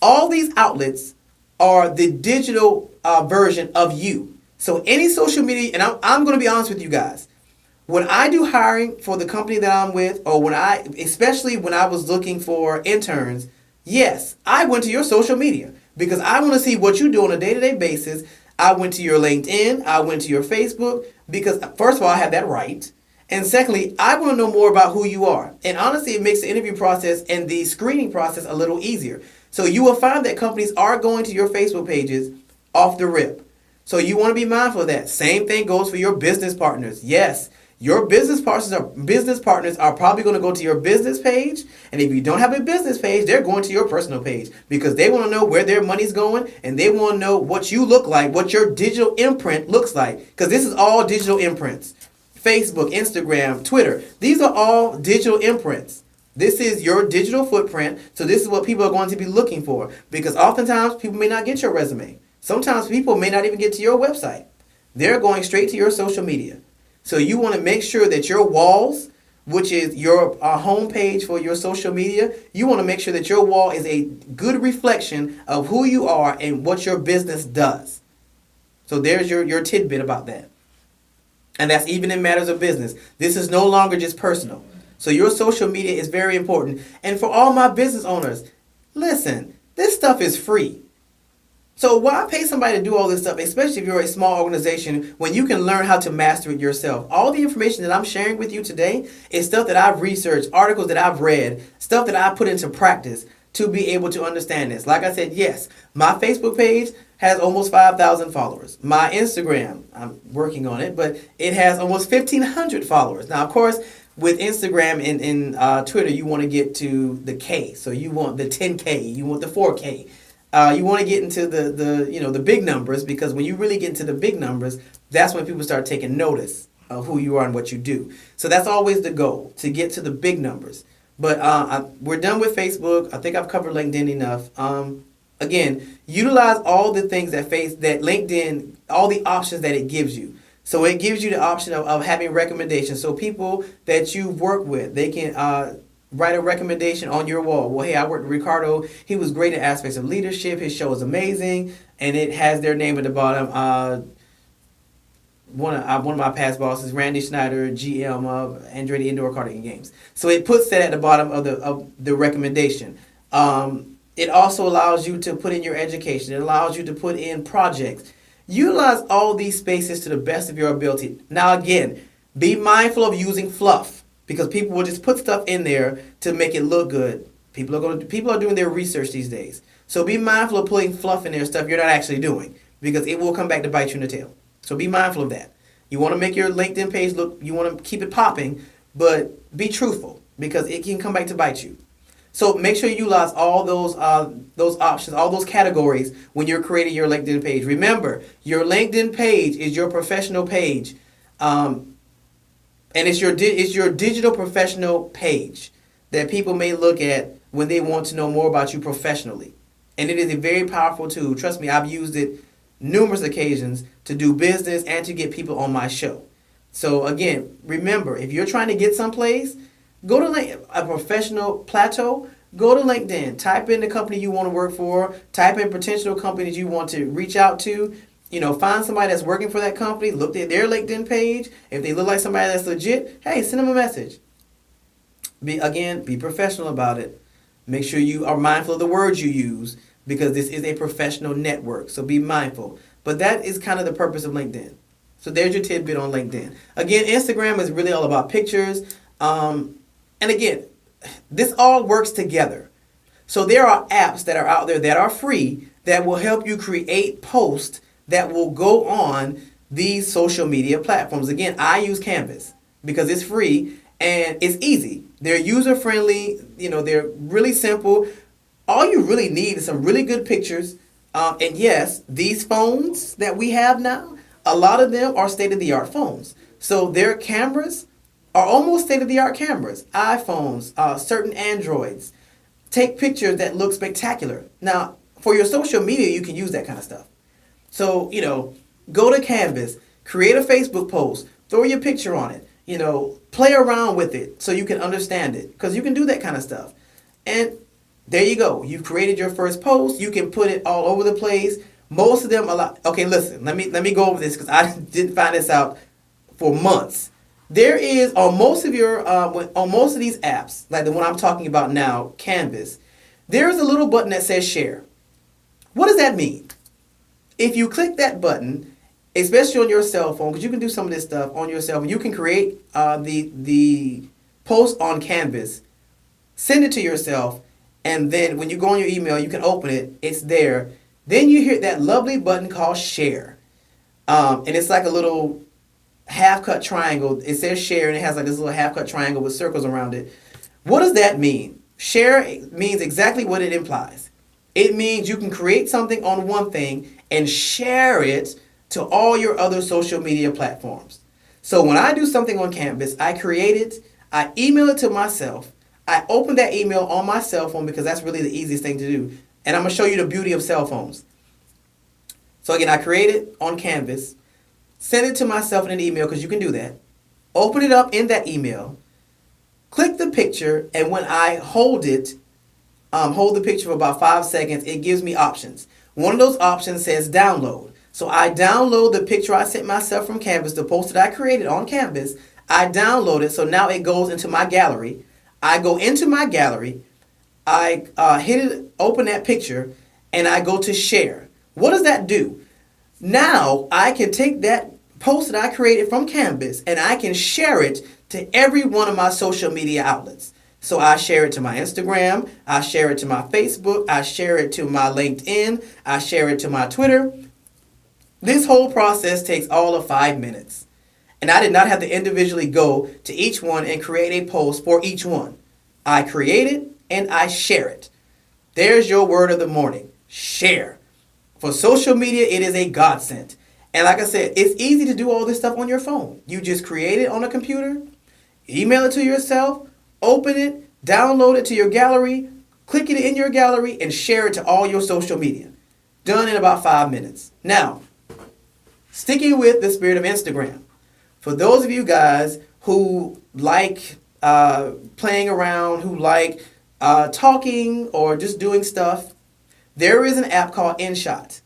all these outlets are the digital version of you. So any social media, and I'm going to be honest with you guys. When I do hiring for the company that I'm with, or especially when I was looking for interns, yes, I went to your social media because I want to see what you do on a day-to-day basis. I went to your LinkedIn, I went to your Facebook, because first of all, I have that right. And secondly, I want to know more about who you are. And honestly, it makes the interview process and the screening process a little easier. So you will find that companies are going to your Facebook pages off the rip. So you want to be mindful of that. Same thing goes for your business partners. Yes, your business partners are probably going to go to your business page. And if you don't have a business page, they're going to your personal page because they want to know where their money's going and they want to know what you look like, what your digital imprint looks like. Because this is all digital imprints. Facebook, Instagram, Twitter. These are all digital imprints. This is your digital footprint. So this is what people are going to be looking for because oftentimes people may not get your resume. Sometimes people may not even get to your website. They're going straight to your social media. So you want to make sure that your walls, which is your home page for your social media, you want to make sure that your wall is a good reflection of who you are and what your business does. So there's your tidbit about that. And that's even in matters of business. This is no longer just personal. So your social media is very important. And for all my business owners, listen, this stuff is free. So why pay somebody to do all this stuff, especially if you're a small organization, when you can learn how to master it yourself? All the information that I'm sharing with you today is stuff that I've researched, articles that I've read, stuff that I put into practice to be able to understand this. Like I said, yes, my Facebook page has almost 5,000 followers. My Instagram, I'm working on it, but it has almost 1,500 followers. Now, of course, with Instagram and Twitter, you want to get to the K. So you want the 10K, you want the 4K. You want to get into the big numbers because when you really get into the big numbers, that's when people start taking notice of who you are and what you do. So that's always the goal, to get to the big numbers. But we're done with Facebook. I think I've covered LinkedIn enough. Again, utilize all the things that LinkedIn, all the options that it gives you. So it gives you the option of having recommendations. So people that you work with, they can write a recommendation on your wall. Well, hey, I worked with Ricardo. He was great in aspects of leadership. His show is amazing. And it has their name at the bottom. One of my past bosses, Randy Schneider, GM of Andretti Indoor Karting Games. So it puts that at the bottom of the recommendation. It also allows you to put in your education. It allows you to put in projects. Utilize all these spaces to the best of your ability. Now, again, be mindful of using fluff because people will just put stuff in there to make it look good. People are doing their research these days. So be mindful of putting fluff in there, stuff you're not actually doing, because it will come back to bite you in the tail. So be mindful of that. You want to make your LinkedIn page look, you want to keep it popping, but be truthful because it can come back to bite you. So make sure you utilize all those options, all those categories when you're creating your LinkedIn page. Remember, your LinkedIn page is your professional page, and it's your digital professional page that people may look at when they want to know more about you professionally. And it is a very powerful tool. Trust me, I've used it numerous occasions to do business and to get people on my show. So again, remember, if you're trying to get someplace, go to a professional plateau, go to LinkedIn, type in the company you want to work for, type in potential companies you want to reach out to, find somebody that's working for that company, look at their LinkedIn page. If they look like somebody that's legit, hey, send them a message. Be professional about it. Make sure you are mindful of the words you use because this is a professional network. So be mindful. But that is kind of the purpose of LinkedIn. So there's your tidbit on LinkedIn. Again, Instagram is really all about pictures. And again, this all works together. So there are apps that are out there that are free that will help you create posts that will go on these social media platforms. Again, I use Canvas because it's free and it's easy. They're user-friendly. They're really simple. All you really need is some really good pictures. And yes, these phones that we have now, a lot of them are state-of-the-art phones. So their cameras are almost state-of-the-art cameras. iPhones, certain Androids. Take pictures that look spectacular. Now, for your social media, you can use that kind of stuff. So, go to Canvas, create a Facebook post, throw your picture on it, play around with it so you can understand it. Because you can do that kind of stuff. And there you go. You've created your first post. You can put it all over the place. Most of them Okay, listen. Let me go over this because I didn't find this out for months. There is on most of these apps, like the one I'm talking about now, Canvas, there is a little button that says share. What does that mean? If you click that button, especially on your cell phone, because you can do some of this stuff on your cell phone. You can create the post on Canvas, send it to yourself, and then when you go on your email, you can open it. It's there. Then you hit that lovely button called share, and it's like a little half-cut triangle. It says share, and it has like this little half-cut triangle with circles around it. What does that mean? Share means exactly what it implies. It means you can create something on one thing and share it to all your other social media platforms. So when I do something on Canvas, I create it, I email it to myself, I open that email on my cell phone because that's really the easiest thing to do. And I'm going to show you the beauty of cell phones. So again, I create it on Canvas, send it to myself in an email because you can do that, open it up in that email, click the picture, and when I hold it, hold the picture for about 5 seconds, it gives me options. One of those options says download. So I download the picture I sent myself from Canvas, the post that I created on Canvas. I download it, so now it goes into my gallery. I go into my gallery, I hit it, open that picture, and I go to share. What does that do? Now I can take that post that I created from Canvas and I can share it to every one of my social media outlets. So I share it to my Instagram, I share it to my Facebook, I share it to my LinkedIn, I share it to my Twitter. This whole process takes all of 5 minutes. And I did not have to individually go to each one and create a post for each one. I create it and I share it. There's your word of the morning. Share. For social media, it is a godsend. And like I said, it's easy to do all this stuff on your phone. You just create it on a computer, email it to yourself, open it, download it to your gallery, click it in your gallery, and share it to all your social media. Done in about 5 minutes. Now, sticking with the spirit of Instagram. For those of you guys who like playing around, who like talking or just doing stuff, there is an app called InShot.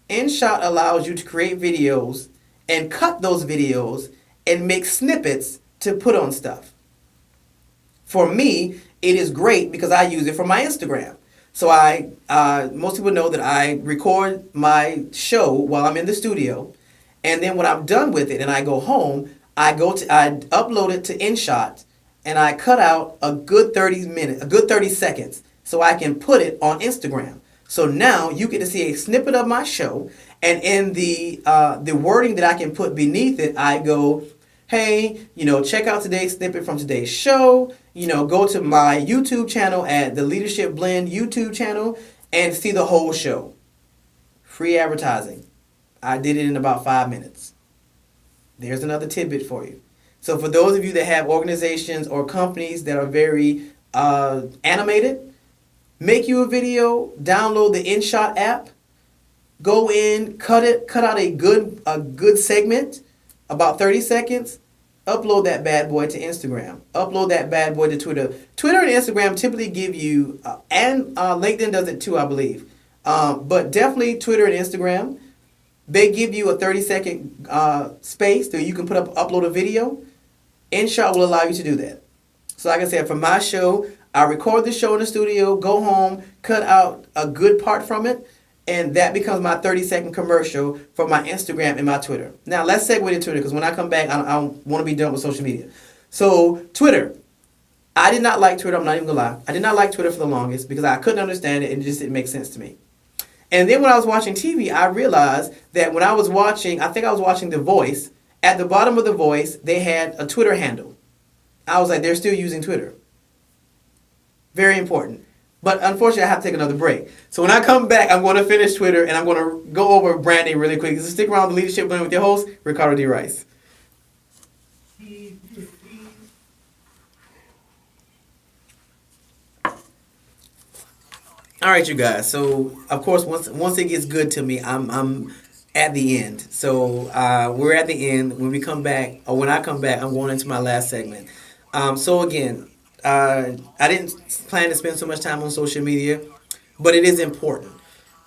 InShot allows you to create videos and cut those videos and make snippets to put on stuff. For me, it is great because I use it for my Instagram. So most people know that I record my show while I'm in the studio, and then when I'm done with it and I go home, I upload it to InShot, and I cut out a good 30 seconds, so I can put it on Instagram. So now you get to see a snippet of my show, and in the wording that I can put beneath it, I go, hey, check out today's snippet from today's show. Go to my YouTube channel at the Leadership Blend YouTube channel and see the whole show. Free advertising. I did it in about 5 minutes. There's another tidbit for you. So for those of you that have organizations or companies that are very animated, make you a video, download the InShot app, go in, cut out a good segment, about 30 seconds, upload that bad boy to Instagram, upload that bad boy to Twitter. Twitter and Instagram typically give you, and LinkedIn does it too, I believe, but definitely Twitter and Instagram, they give you a 30-second space so you can upload a video. InShot will allow you to do that. So like I said, for my show, I record the show in the studio, go home, cut out a good part from it, and that becomes my 30-second commercial for my Instagram and my Twitter. Now, let's segue to Twitter, because when I come back, I want to be done with social media. So, Twitter. I did not like Twitter. I'm not even going to lie. I did not like Twitter for the longest because I couldn't understand it and it just didn't make sense to me. And then when I was watching TV, I realized that when I was watching, I think I was watching The Voice, at the bottom of The Voice, they had a Twitter handle. I was like, they're still using Twitter. Very important. But unfortunately, I have to take another break. So when I come back, I'm going to finish Twitter and I'm going to go over branding really quick. So stick around with the Leadership Blend with your host, Ricardo D. Rice. All right, you guys. So of course, once it gets good to me, I'm at the end. So we're at the end. When we come back, or when I come back, I'm going into my last segment. So again, I didn't plan to spend so much time on social media, but it is important.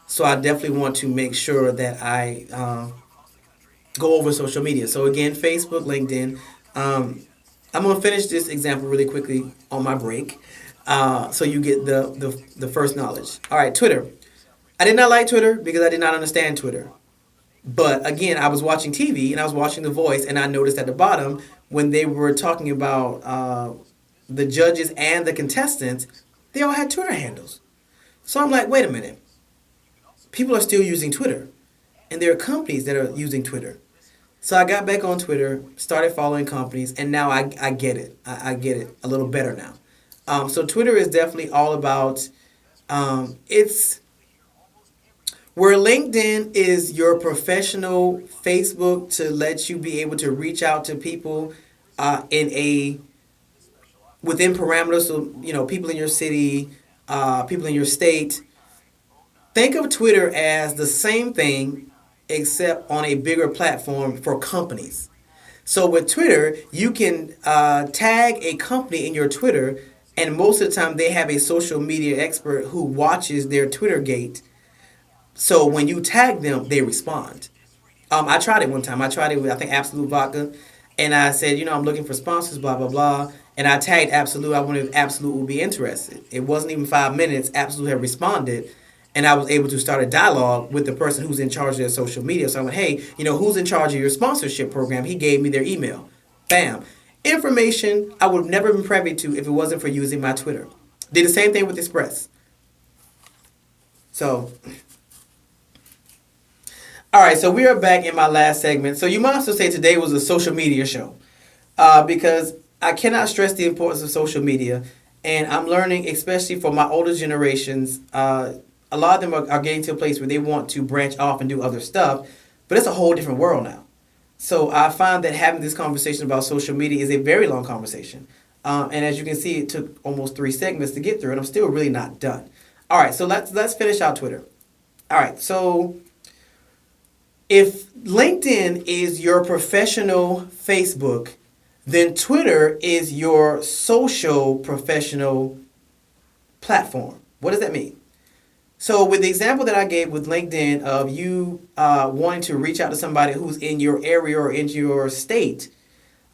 So I definitely want to make sure that I go over social media. So again, Facebook, LinkedIn. I'm going to finish this example really quickly on my break, so you get the first knowledge. All right, Twitter. I did not like Twitter because I did not understand Twitter. But again, I was watching TV and I was watching The Voice, and I noticed at the bottom when they were talking about the judges and the contestants, they all had Twitter handles. So I'm like, wait a minute, people are still using Twitter, and there are companies that are using Twitter. So I got back on Twitter, started following companies, and now I get it. I get it a little better now. So Twitter is definitely all about it's where LinkedIn is your professional Facebook to let you be able to reach out to people in a within parameters. So people in your city, people in your state. Think of Twitter as the same thing, except on a bigger platform for companies. So with Twitter, you can tag a company in your Twitter, and most of the time they have a social media expert who watches their Twitter gate. So when you tag them, they respond. I tried it one time. I tried it with I think Absolute Vodka, and I said, I'm looking for sponsors, blah blah blah. And I tagged Absolute. I wondered if Absolute would be interested. It wasn't even 5 minutes. Absolute had responded, and I was able to start a dialogue with the person who's in charge of their social media. So I went, hey, who's in charge of your sponsorship program? He gave me their email. Bam. Information I would have never been privy to if it wasn't for using my Twitter. Did the same thing with Express. So, all right, so we are back in my last segment. So you might also say today was a social media show because I cannot stress the importance of social media. And I'm learning, especially for my older generations, a lot of them are getting to a place where they want to branch off and do other stuff, but it's a whole different world now. So I find that having this conversation about social media is a very long conversation. And as you can see, it took almost 3 segments to get through, and I'm still really not done. All right, so let's finish out Twitter. All right, so if LinkedIn is your professional Facebook, then Twitter is your social professional platform. What does that mean? So with the example that I gave with LinkedIn of you wanting to reach out to somebody who's in your area or in your state,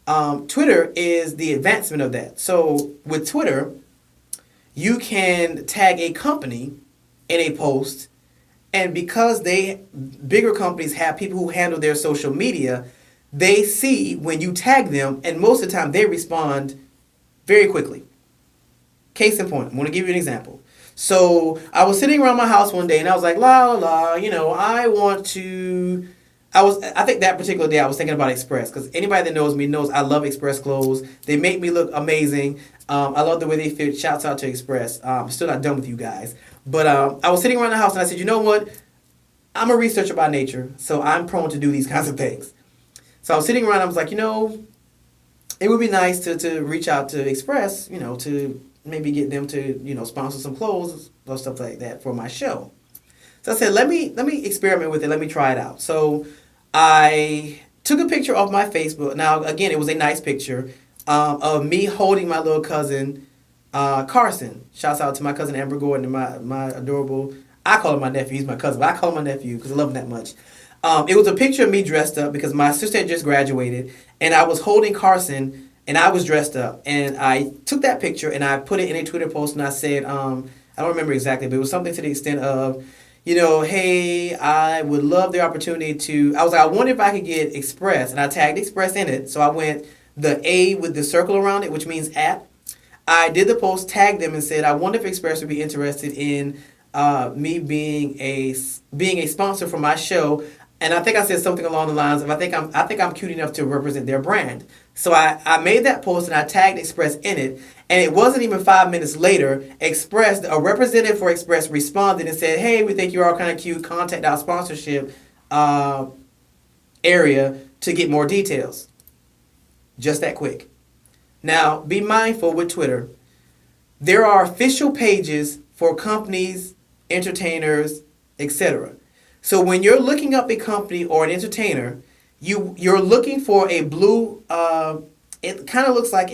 Twitter is the advancement of that. So with Twitter, you can tag a company in a post, and because bigger companies have people who handle their social media, they see when you tag them, and most of the time they respond very quickly. Case in point, I'm going to give you an example. So I was sitting around my house one day and I was like, la la la, I think that particular day I was thinking about Express, because anybody that knows me knows I love Express clothes. They make me look amazing. I love the way they fit. Shouts out to Express. I'm still not done with you guys. But I was sitting around the house and I said, you know what? I'm a researcher by nature, so I'm prone to do these kinds of things. So I was sitting around and I was like, it would be nice to reach out to Express, to maybe get them to, sponsor some clothes or stuff like that for my show. So I said, let me experiment with it. Let me try it out. So I took a picture of my Facebook. Now, again, it was a nice picture of me holding my little cousin, Carson. Shouts out to my cousin Amber Gordon and my adorable, I call him my nephew. He's my cousin, but I call him my nephew because I love him that much. It was a picture of me dressed up because my sister had just graduated, and I was holding Carson, and I was dressed up. And I took that picture, and I put it in a Twitter post, and I said, I don't remember exactly, but it was something to the extent of, hey, I would love the opportunity to, I was like, I wonder if I could get Express, and I tagged Express in it. So I went the A with the circle around it, which means at. I did the post, tagged them, and said, I wonder if Express would be interested in me being a sponsor for my show. And I think I said something along the lines of, I think I'm cute enough to represent their brand. So I made that post and I tagged Express in it. And it wasn't even 5 minutes later, Express, a representative for Express responded and said, hey, we think you're all kind of cute. Contact our sponsorship area to get more details. Just that quick. Now, be mindful with Twitter. There are official pages for companies, entertainers, etc. So when you're looking up a company or an entertainer, you're looking for a blue. It kind of looks like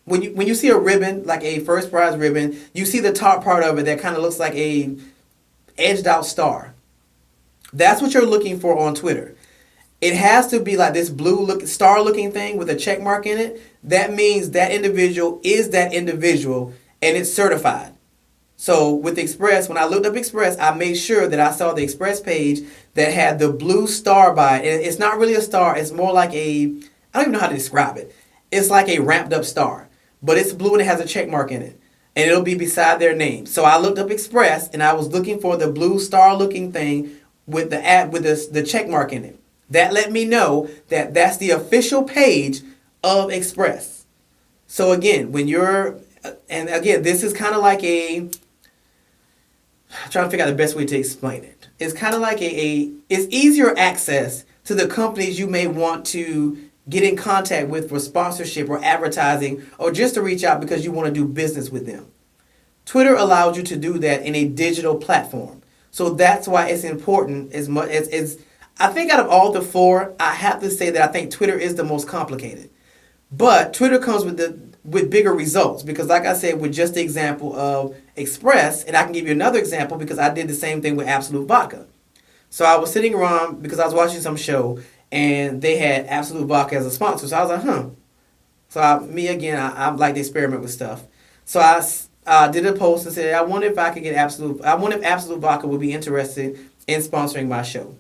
when you see a ribbon, like a first prize ribbon, you see the top part of it that kind of looks like a edged out star. That's what you're looking for on Twitter. It has to be like this blue star looking thing with a check mark in it. That means that individual is that individual, and it's certified. So with Express, when I looked up Express, I made sure that I saw the Express page that had the blue star by it. It's not really a star. It's more like I don't even know how to describe it. It's like a ramped up star, but it's blue and it has a check mark in it. And it'll be beside their name. So I looked up Express and I was looking for the blue star looking thing with the ad with the check mark in it. That let me know that that's the official page of Express. So again, when you're and again, this is kind of like I'm trying to figure out the best way to explain it. It's kind of like it's easier access to the companies you may want to get in contact with for sponsorship or advertising or just to reach out because you want to do business with them. Twitter allows you to do that in a digital platform. So that's why it's important as much as I think out of all the four, I have to say that I think Twitter is the most complicated. But Twitter comes with bigger results because like I said, with just the example of Express, and I can give you another example because I did the same thing with Absolute Vodka. So I was sitting around because I was watching some show and they had Absolute Vodka as a sponsor. So I was like, huh. So I like to experiment with stuff. So I did a post and said, I wonder if Absolute Vodka would be interested in sponsoring my show.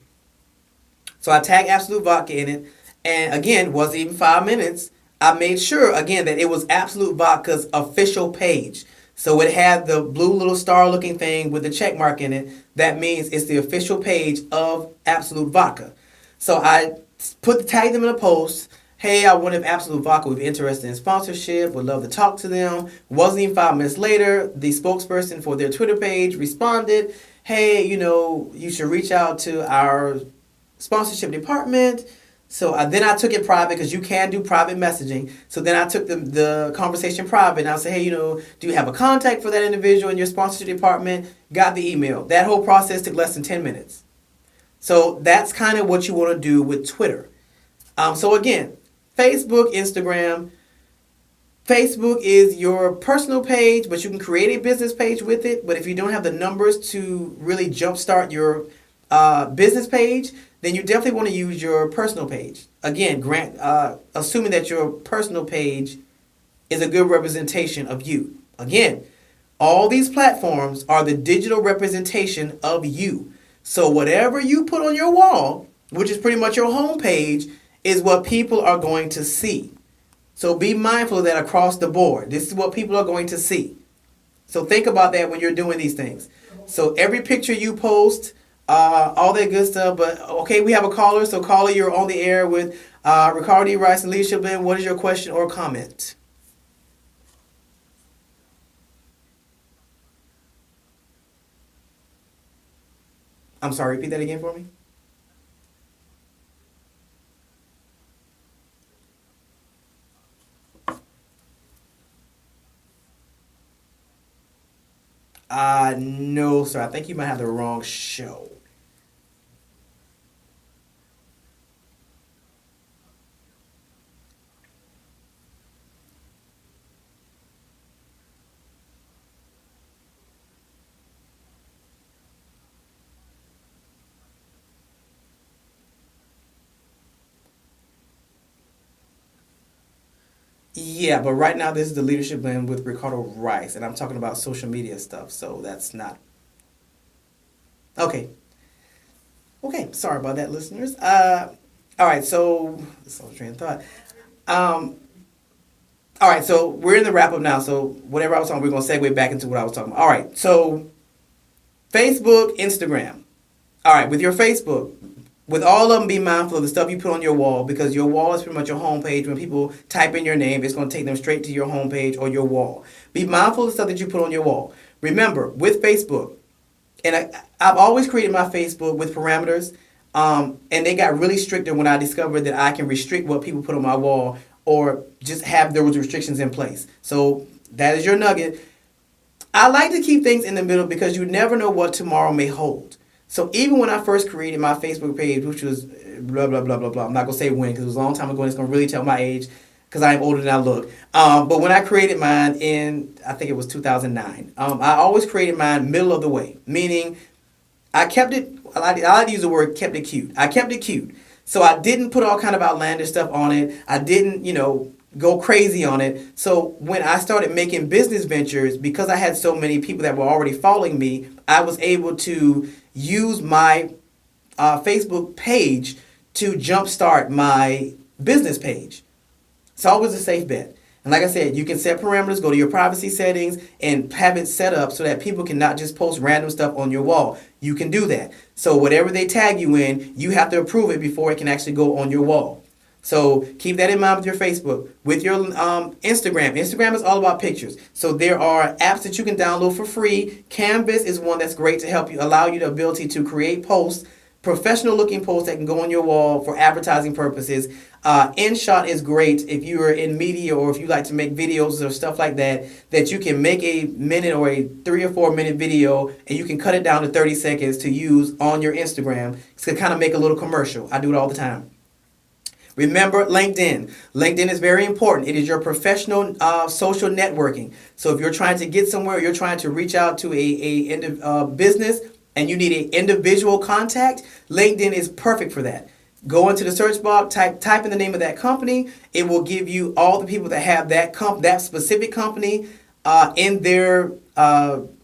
So I tagged Absolute Vodka in it. And again, wasn't even 5 minutes. I made sure, again, that it was Absolute Vodka's official page. So it had the blue little star looking thing with the check mark in it. That means it's the official page of Absolute Vodka. So I tagged them in a post. Hey, I wonder if Absolute Vodka would be interested in sponsorship. Would love to talk to them. Wasn't even 5 minutes later, the spokesperson for their Twitter page responded. Hey, you should reach out to our sponsorship department. So then I took it private because you can do private messaging. So then I took the conversation private and I said, hey, do you have a contact for that individual in your sponsorship department? Got the email. That whole process took less than 10 minutes. So that's kind of what you want to do with Twitter. So again, Facebook, Instagram. Facebook is your personal page, but you can create a business page with it. But if you don't have the numbers to really jumpstart your business page, then you definitely want to use your personal page. Again, assuming that your personal page is a good representation of you. Again, all these platforms are the digital representation of you. So whatever you put on your wall, which is pretty much your home page, is what people are going to see. So be mindful of that across the board. This is what people are going to see. So think about that when you're doing these things. So every picture you post, all that good stuff. But okay, we have a caller. So caller, you're on the air with Ricardo D. Rice and Leadership Blend. What is your question or comment? I'm sorry, repeat that again for me. No, sir. I think you might have the wrong show. Yeah, but right now this is the Leadership Blend with Ricardo Rice, and I'm talking about social media stuff. So that's not okay. Okay, sorry about that, listeners. All right, so this was train of thought. Um, all right, so we're in the wrap up now. So whatever I was talking, we're gonna segue back into what I was talking about. All right, so Facebook, Instagram. All right, with your Facebook, with all of them, be mindful of the stuff you put on your wall because your wall is pretty much your homepage. When people type in your name, it's going to take them straight to your homepage or your wall. Be mindful of the stuff that you put on your wall. Remember, with Facebook, and I've always created my Facebook with parameters, and they got really stricter when I discovered that I can restrict what people put on my wall or just have those restrictions in place. So that is your nugget. I like to keep things in the middle because you never know what tomorrow may hold. So even when I first created my Facebook page, which was blah, blah, blah, blah, blah. I'm not going to say when because it was a long time ago and it's going to really tell my age because I am older than I look. But when I created mine I think it was 2009, I always created mine middle of the way, meaning I kept it, I like to use the word kept it cute. I kept it cute. So I didn't put all kind of outlandish stuff on it. I didn't, go crazy on it. So when I started making business ventures, because I had so many people that were already following me, I was able to use my Facebook page to jumpstart my business page. It's always a safe bet. And like I said, you can set parameters, go to your privacy settings, and have it set up so that people cannot just post random stuff on your wall. You can do that. So whatever they tag you in, you have to approve it before it can actually go on your wall. So keep that in mind with your Facebook. With your Instagram. Instagram is all about pictures. So there are apps that you can download for free. Canvas is one that's great to help you, allow you the ability to create posts, professional looking posts that can go on your wall for advertising purposes. InShot is great if you are in media or if you like to make videos or stuff like that, that you can make a minute or a 3 or 4 minute video and you can cut it down to 30 seconds to use on your Instagram to kind of make a little commercial. I do it all the time. Remember LinkedIn. LinkedIn is very important. It is your professional social networking. So if you're trying to get somewhere, you're trying to reach out to a business and you need an individual contact, LinkedIn is perfect for that. Go into the search box, type in the name of that company. It will give you all the people that have that specific company in their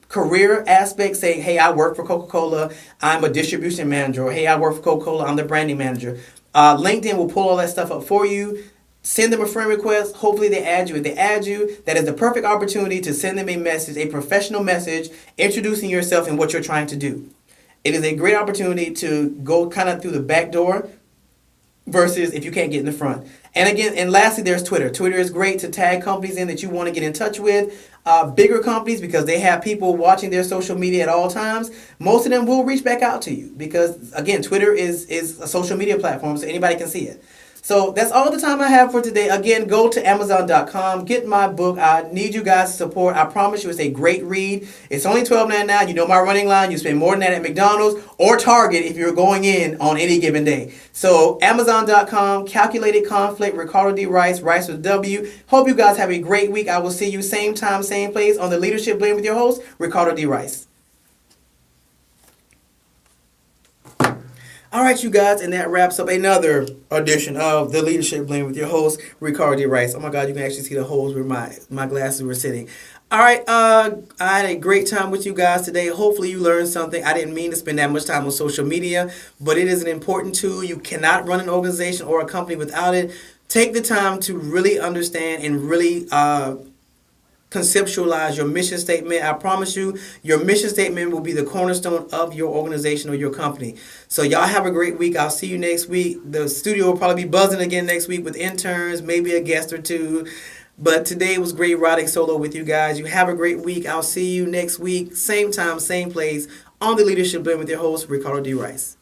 career aspect. Say, hey, I work for Coca-Cola. I'm a distribution manager. Or hey, I work for Coca-Cola. I'm the branding manager. LinkedIn will pull all that stuff up for you. Send them a friend request. Hopefully they add you. If they add you, that is the perfect opportunity to send them a message, a professional message, introducing yourself and what you're trying to do. It is a great opportunity to go kind of through the back door versus if you can't get in the front. And lastly, there's Twitter. Twitter is great to tag companies in that you want to get in touch with. Bigger companies, because they have people watching their social media at all times, most of them will reach back out to you because, again, Twitter is a social media platform, so anybody can see it. So that's all the time I have for today. Again, go to Amazon.com, get my book. I need you guys' support. I promise you it's a great read. It's only $12.99. You know my running line. You spend more than that at McDonald's or Target if you're going in on any given day. So Amazon.com, Calculated Conflict, Ricardo D. Rice, Rice with W. Hope you guys have a great week. I will see you same time, same place on the Leadership Blend with your host, Ricardo D. Rice. All right, you guys, and that wraps up another edition of the Leadership Blend with your host, Ricardo D. Rice. Oh my God, you can actually see the holes where my glasses were sitting. All right, I had a great time with you guys today. Hopefully you learned something. I didn't mean to spend that much time on social media, but it is an important tool. You cannot run an organization or a company without it. Take the time to really understand and really conceptualize your mission statement. I promise you, your mission statement will be the cornerstone of your organization or your company. So y'all have a great week. I'll see you next week. The studio will probably be buzzing again next week with interns, maybe a guest or two. But today was great riding solo with you guys. You have a great week. I'll see you next week, same time, same place, on the Leadership Blend with your host, Ricardo D. Rice.